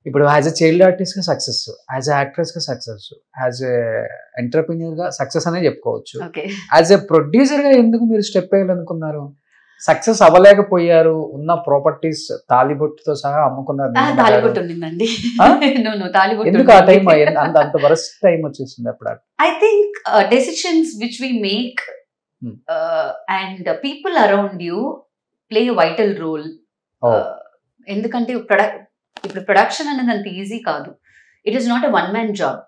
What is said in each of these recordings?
ఇప్పుడు as a child artist గా success, as a actress గా సక్సెస్, యాజ్ ఎ ఎంటర్ప్రీనియర్ గా సక్సెస్ అనే చెప్పుకోవచ్చు. యాజ్ ఎ ప్రొడ్యూసర్ గా ఎందుకు మీరు స్టెప్ వేయాలనుకున్నారు? సక్సెస్ అవ్వలేకపోయారు, ఉన్న ప్రాపర్టీస్ తాలిబొట్టుతో సహా అమ్ముకున్నారు. ఎందుకు ఆ టైం అంత వరస్ట్ టైం వచ్చేసింది అప్పుడు? I think decisions which we make and people around you play vital role. ఎందుకంటే ఇప్పుడు ప్రొడక్షన్ అనేది అంత ఈజీ కాదు. It is not a one man job.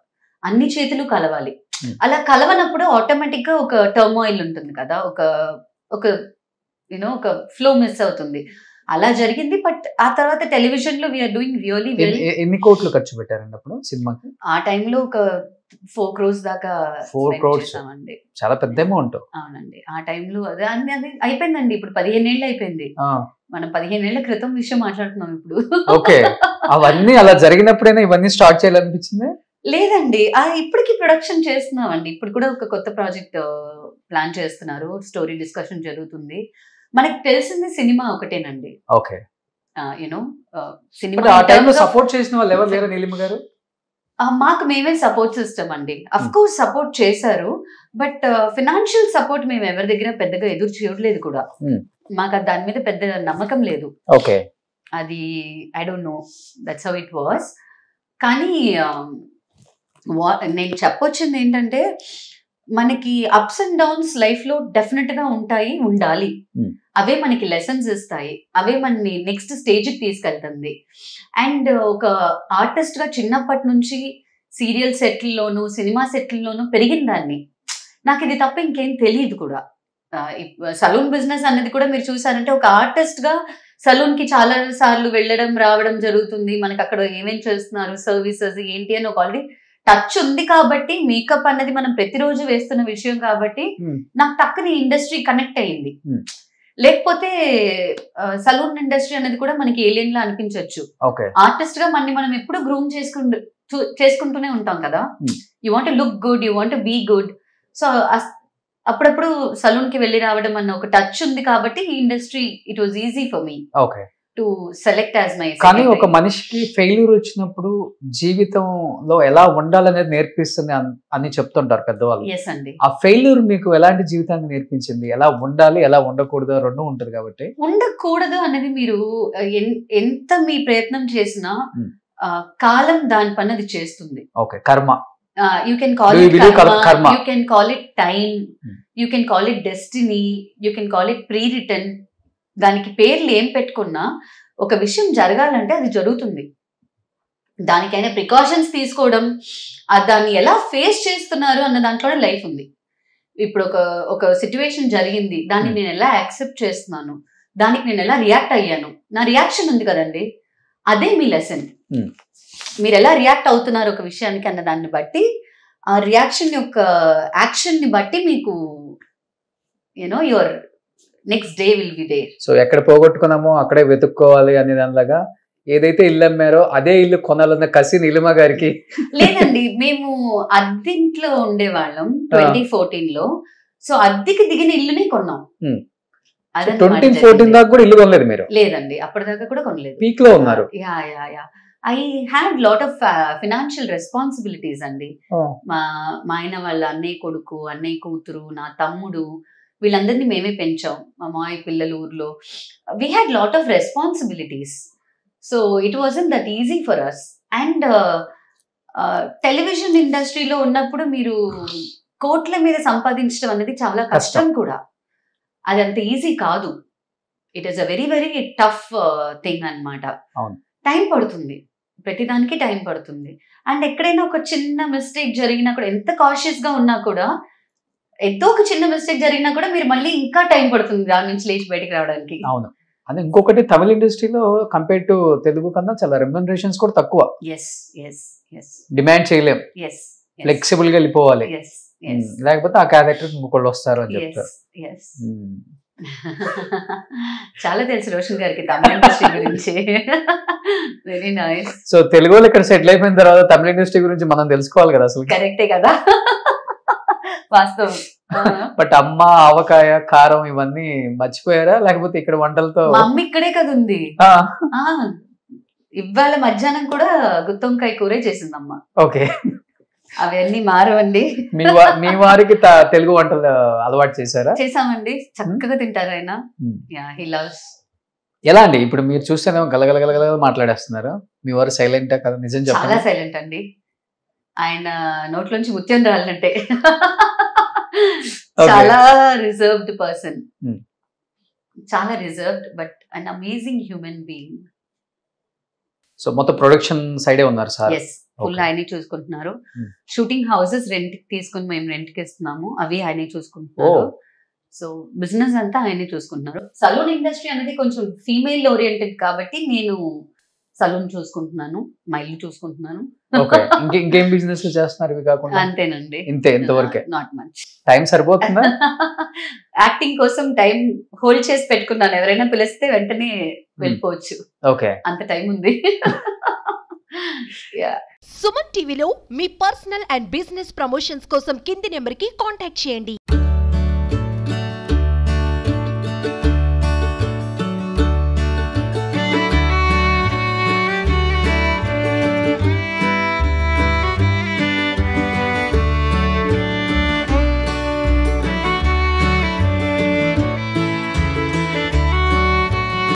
అన్ని చేతులు కలవాలి. అలా కలవనప్పుడు ఆటోమేటిక్ గా ఒక టర్మాయిల్ ఉంటుంది కదా, ఒక ఒక ఫ్లో మిస్ అవుతుంది. అలా జరిగింది. బట్ ఆ తర్వాత టెలివిజన్ లో వీఆర్ డూయింగ్ రియల్లీ వెల్. ఎన్ని కోట్లు ఖర్చు పెట్టారండి అప్పుడు సినిమాకి? ఆ టైంలో ఒక 4 crores దాకా. 4 crores చాలా పెద్ద అమౌంట్. అవునండి. ఆ టైంలో అది అయిపోయిందండి. ఇప్పుడు 15 ఏళ్ళు అయిపోయింది. మనం 15 ఏళ్ల క్రితం విషయం మాట్లాడుతున్నాం ఇప్పుడు. ఓకే, అవన్నీ అలా జరిగినప్పుడైనా ఇవన్నీ స్టార్ట్ చేయాలనిపించింది? లేదండి, ఇప్పటికి ప్రొడక్షన్ చేస్తున్నామండి. ఇప్పుడు కూడా ఒక కొత్త ప్రాజెక్ట్ ప్లాన్ చేస్తున్నారు. స్టోరీ డిస్కషన్ జరుగుతుంది. మనకి తెలిసింది సినిమా ఒకటేనండి. ఓకే, సినిమా సపోర్ట్ చేసిన వాళ్ళు ఎవరు లేరు నీలిమ గారు? మాకు మేమే సపోర్ట్ సిస్టమ్ అండి. అఫ్ కోర్స్ సపోర్ట్ చేశారు, బట్ ఫినాన్షియల్ సపోర్ట్ మేము ఎవరి దగ్గర పెద్దగా ఎదురు చేయట్లేదు కూడా. మాకు దాని మీద పెద్ద నమ్మకం లేదు. ఓకే, అది I don't know, that's how it was. కానీ నేను చెప్పొచ్చింది ఏంటంటే, మనకి అప్స్ అండ్ డౌన్స్ లైఫ్ లో డెఫినెట్ గా ఉంటాయి, ఉండాలి. అవే మనకి లెసన్స్ ఇస్తాయి, అవే మనని నెక్స్ట్ స్టేజ్ కి తీసుకెళ్తుంది. అండ్ ఒక ఆర్టిస్ట్ గా చిన్నప్పటి నుంచి సీరియల్ సెట్లలోను సినిమా సెట్లలోను పెరిగిన దాన్ని, నాకు ఇది తప్ప ఇంకేం తెలియదు కూడా. సలూన్ బిజినెస్ అనేది కూడా మీరు చూసారంటే, ఒక ఆర్టిస్ట్ గా సలూన్ కి చాలా సార్లు వెళ్ళడం రావడం జరుగుతుంది. మనకి అక్కడ ఏమేం చేస్తున్నారు, సర్వీసెస్ ఏంటి అని ఒక ఆల్రెడీ టచ్ ఉంది. కాబట్టి మేకప్ అన్నది మనం ప్రతిరోజు వేస్తున్న విషయం కాబట్టి నాకు టక్కుని ఇండస్ట్రీ కనెక్ట్ అయ్యింది. లేకపోతే సలూన్ ఇండస్ట్రీ అనేది కూడా మనకి ఏలియన్ లా అనిపించవచ్చు. ఆర్టిస్ట్ గా మనం ఎప్పుడు గ్రూమ్ చేసుకుంటూనే ఉంటాం కదా. You want look good, you want be good. So అప్పుడప్పుడు సలూన్ కి వెళ్ళి రావడం అన్న ఒక టచ్ ఉంది కాబట్టి ఈ industry it was easy for me to select as my. కానీ ఒక మనిషికి ఫెయిల్యూర్ వచ్చినప్పుడు జీవితంలో ఎలా ఉండాలనేది నేర్పిస్తుంది అని చెప్తుంటారు పెద్దవాళ్ళు. ఎస్ అండి. ఆ ఫెయిల్యూర్ మీకు ఎలాంటి జీవితాన్ని నేర్పించింది? ఎలా ఉండాలి, ఎలా ఉండకూడదు, రెండు ఉంటుంది కాబట్టి. ఉండకూడదు అనేది మీరు ఎంత మీ ప్రయత్నం చేసినా కాలం దాని పన్నది చేస్తుంది. ఓకే, కర్మ. You can call it karma, you can call it time, you can call it destiny, you can call it pre-written. దానికి పేర్లు ఏం పెట్టుకున్నా ఒక విషయం జరగాలంటే అది జరుగుతుంది. దానికైనా ప్రికాషన్స్ తీసుకోవడం, దాన్ని ఎలా ఫేస్ చేస్తున్నారు అన్న దాంట్లోనే లైఫ్ ఉంది. ఇప్పుడు ఒక సిచ్యువేషన్ జరిగింది, దాన్ని నేను ఎలా యాక్సెప్ట్ చేస్తున్నాను, దానికి నేను ఎలా రియాక్ట్ అయ్యాను, నా రియాక్షన్ ఉంది కదండి, అదే మీ లెసన్. మీరు ఎలా రియాక్ట్ అవుతున్నారు ఒక విషయానికి అన్న దాన్ని బట్టి, ఆ రియాక్షన్ యొక్క యాక్షన్ ని బట్టి మీకు your next day will be there. So ఎక్కడ పోగొట్టుకున్నామో అక్కడే వెతుక్కోవాలి అనే దానిలాగా ఏదైతే ఇల్లు అమ్మారో అదే ఇల్లు కొనాలన్న కసి నీలిమ గారికి లేదండి. మేము అద్దెంట్లో ఉండేవాళ్ళం 2014 లో. సో అద్దెకి దిగిన ఇల్లునే కొన్నాం. 2014 దాకా కూడా ఇల్లు కొనలేదు మీరు? లేదండి, అప్పటిదాకా కూడా కొనలేదు. పీక్ లో ఉన్నారు. I had lot of financial responsibilities అండి. మా ఆయన వాళ్ళ అన్నయ్య కొడుకు, అన్నయ్య కూతురు, నా తమ్ముడు, వీళ్ళందరినీ మేమే పెంచాం. మా మాయ పిల్లలు ఊర్లో. We had lot of responsibilities. So it wasn't that easy for us. And television ఇండస్ట్రీలో ఉన్నప్పుడు మీరు కోట్ల మీద సంపాదించడం అనేది చాలా కష్టం కూడా. అది అంత ఈజీ కాదు. It is a very very tough thing అన్నమాట. టైం పడుతుంది, ప్రతిదానికి టైం పడుతుంది. అండ్ ఎక్కడైనా ఒక చిన్న మిస్టేక్ జరిగినా కూడా, ఎంత కాషియస్ గా ఉన్నా కూడా, ఎంతో ఒక చిన్న మిస్టేక్ జరిగినా కూడా మీరు మళ్ళీ ఇంకా టైం పడుతుంది దాని నుంచి లేచి బయటకు రావడానికి. అవును. అదే ఇంకొకటి, తమిళ ఇండస్ట్రీలో కంపేర్ టు తెలుగు కన్నా చాలా రెమ్యునరేషన్స్ కూడా తక్కువ. డిమాండ్ చేయలేం, ఫ్లెక్సిబుల్ గా వెళ్ళిపోవాలి, లేకపోతే ఆ క్యారెక్టర్ ఇంకొకళ్ళు వస్తారు అని చెప్తారు. చాలా తెలుసు రోషన్ గారికి తమిళ ఇండస్ట్రీ గురించి. Very nice. సో తెలుగులో ఇక్కడ సెటిల్ అయిపోయిన తర్వాత తమిళ ఇండస్ట్రీ గురించి మనం తెలుసుకోవాలి కదా అసలు. కరెక్టే కదా, వాస్తవం. బట్ అమ్మ, ఆవకాయ, కారం ఇవన్నీ మర్చిపోయారా, లేకపోతే ఇక్కడ వంటలతో? మా అమ్మ ఇక్కడే కదా ఉంది. ఇవాళ మధ్యాహ్నం కూడా గుత్తొంకాయ కూరే చేసిందమ్మ. ఓకే, అవన్నీ మారవండి. మీ వారికి తెలుగు వంటలు అలవాటు చేశారా? చేసామండి, చక్కగా తింటారు ఆయన. He loves. ఎలా అండి ఇప్పుడు మీరు చూస్తేనేమో గలగలగలగల మాట్లాడేస్తున్నారు, మీ వారు సైలెంటా కదా? నిజం చెప్పండి. చాలా సైలెంట్ అండి, ఆయన నోట్లోంచి ముత్యం రాలంటే. చాలా రిజర్వ్డ్ పర్సన్, చాలా reserved but an amazing human being. So మొత్తం ప్రొడక్షన్ సైడే ఉన్నారు సార్? ఎస్, ఫుల్ ఆయనే చూసుకుంటున్నారు. షూటింగ్ హౌసెస్ రెంట్ తీసుకుని మేము రెంట్ కి ఇస్తున్నాము, అవి ఆయనే చూసుకుంటున్నారు. సో బిజినెస్ అంతా ఆయనే చూసుకుంటున్నారు. సలూన్ ఇండస్ట్రీ అనేది కొంచెం ఫీమేల్ ఓరియంటెడ్ కాబట్టి నేను సలూన్ చూసుకుంటున్నాను, మా ఇల్లు చూసుకుంటున్నాను. ఇంకేం బిజినెస్ చేస్తున్నారు ఇవి కాకుండా? అంతేనండి, ఇంతవరకే. Not much. టైం సరిపోతుందా? యాక్టింగ్ కోసం టైం హోల్డ్ చేసి పెట్టుకున్నాను, ఎవరైనా పిలిస్తే వెంటనే వెళ్ళిపోవచ్చు. ఓకే, అంత టైం ఉంది. సుమన్ టీవీలో మీ పర్సనల్ అండ్ బిజినెస్ ప్రమోషన్స్ కోసం కింది నెంబర్కి కాంటాక్ట్ చేయండి.